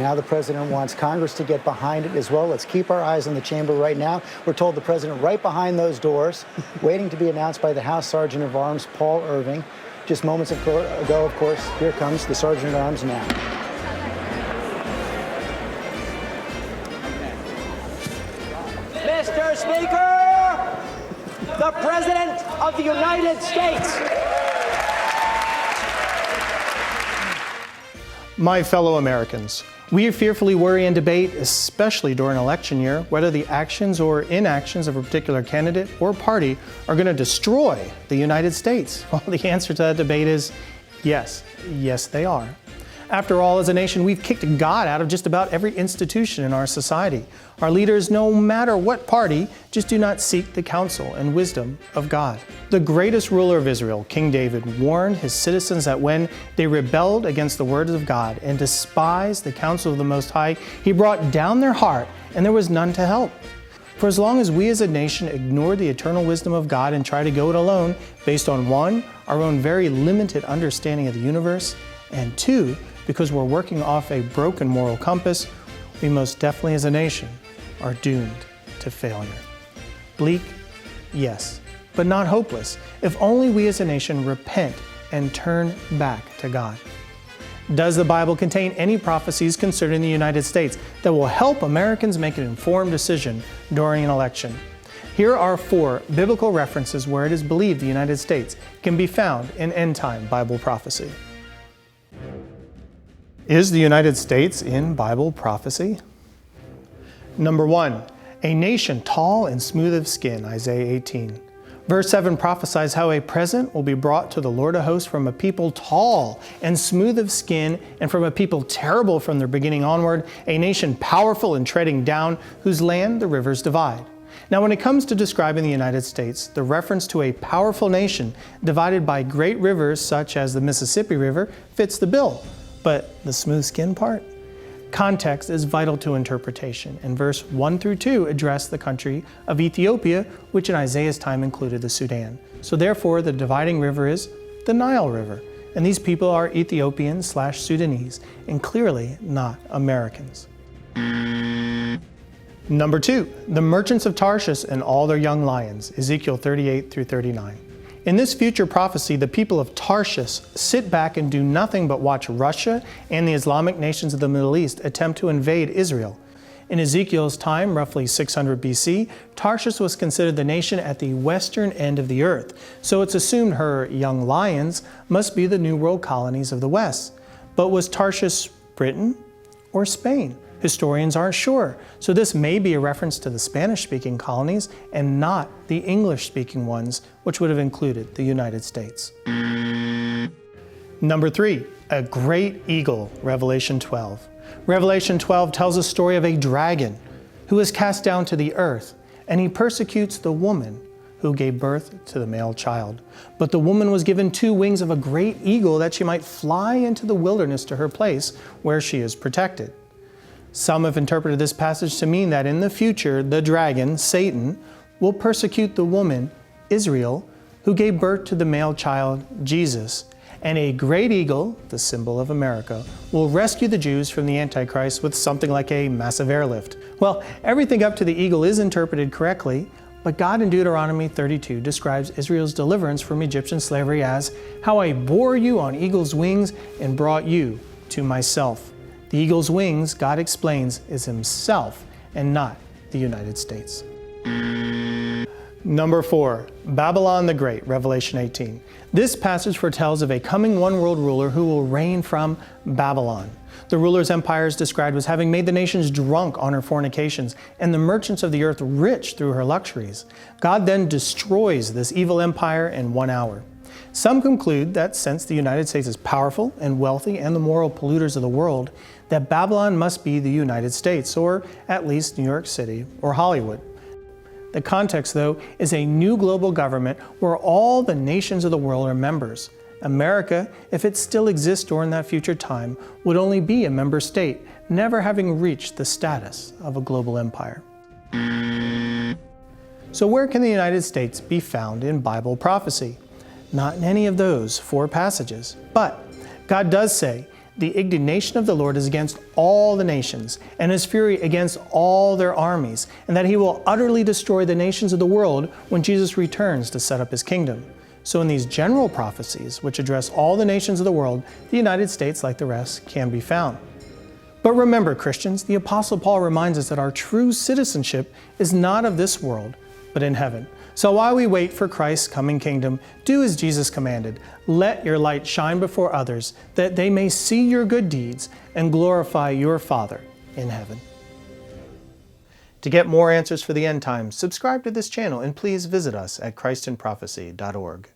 now the president wants Congress to get behind it as well. Let's keep our eyes on the chamber right now. We're told the president right behind those doors, waiting to be announced by the House Sergeant of Arms, Paul Irving. Just moments ago, of course, here comes the Sergeant at Arms now. Mr. Speaker, the President of the United States. My fellow Americans, we fearfully worry and debate, especially during election year, whether the actions or inactions of a particular candidate or party are going to destroy the United States. Well, the answer to that debate is yes. Yes, they are. After all, as a nation, we've kicked God out of just about every institution in our society. Our leaders, no matter what party, just do not seek the counsel and wisdom of God. The greatest ruler of Israel, King David, warned his citizens that when they rebelled against the words of God and despised the counsel of the Most High, He brought down their heart, and there was none to help. For as long as we as a nation ignore the eternal wisdom of God and try to go it alone, based on one, our own very limited understanding of the universe, and two, because we're working off a broken moral compass, we most definitely as a nation are doomed to failure. Bleak? Yes, but not hopeless, if only we as a nation repent and turn back to God. Does the Bible contain any prophecies concerning the United States that will help Americans make an informed decision during an election? Here are 4 biblical references where it is believed the United States can be found in end-time Bible prophecy. Is the United States in Bible prophecy? Number 1, a nation tall and smooth of skin, Isaiah 18. Verse 7 prophesies how a present will be brought to the Lord of hosts from a people tall and smooth of skin, and from a people terrible from their beginning onward, a nation powerful and treading down, whose land the rivers divide. Now, when it comes to describing the United States, the reference to a powerful nation divided by great rivers such as the Mississippi River fits the bill. But the smooth skin part? Context is vital to interpretation, and verse 1 through 2 address the country of Ethiopia, which in Isaiah's time included the Sudan. So therefore, the dividing river is the Nile River, and these people are Ethiopians/Sudanese, and clearly not Americans. Number 2, the merchants of Tarshish and all their young lions, Ezekiel 38 through 39. In this future prophecy, the people of Tarshish sit back and do nothing but watch Russia and the Islamic nations of the Middle East attempt to invade Israel. In Ezekiel's time, roughly 600 BC, Tarshish was considered the nation at the western end of the earth, so it's assumed her young lions must be the New World colonies of the West. But was Tarshish Britain or Spain? Historians aren't sure, so this may be a reference to the Spanish-speaking colonies and not the English-speaking ones, which would have included the United States. Number 3, a great eagle, Revelation 12. Revelation 12 tells a story of a dragon who is cast down to the earth, and he persecutes the woman who gave birth to the male child. But the woman was given 2 wings of a great eagle that she might fly into the wilderness to her place where she is protected. Some have interpreted this passage to mean that in the future, the dragon, Satan, will persecute the woman, Israel, who gave birth to the male child, Jesus, and a great eagle, the symbol of America, will rescue the Jews from the Antichrist with something like a massive airlift. Well, everything up to the eagle is interpreted correctly, but God in Deuteronomy 32 describes Israel's deliverance from Egyptian slavery as, "How I bore you on eagle's wings and brought you to myself." The eagle's wings, God explains, is himself and not the United States. Number 4, Babylon the Great, Revelation 18. This passage foretells of a coming one-world ruler who will reign from Babylon. The ruler's empire is described as having made the nations drunk on her fornications and the merchants of the earth rich through her luxuries. God then destroys this evil empire in 1 hour. Some conclude that since the United States is powerful and wealthy and the moral polluters of the world, that Babylon must be the United States, or at least New York City or Hollywood. The context, though, is a new global government where all the nations of the world are members. America, if it still exists during that future time, would only be a member state, never having reached the status of a global empire. So where can the United States be found in Bible prophecy? Not in any of those 4 passages. But God does say the indignation of the Lord is against all the nations, and his fury against all their armies, and that he will utterly destroy the nations of the world when Jesus returns to set up his kingdom. So in these general prophecies, which address all the nations of the world, the United States, like the rest, can be found. But remember, Christians, the Apostle Paul reminds us that our true citizenship is not of this world, but in heaven. So while we wait for Christ's coming kingdom, do as Jesus commanded. Let your light shine before others, that they may see your good deeds and glorify your Father in heaven. To get more answers for the end times, subscribe to this channel and please visit us at christinprophecy.org.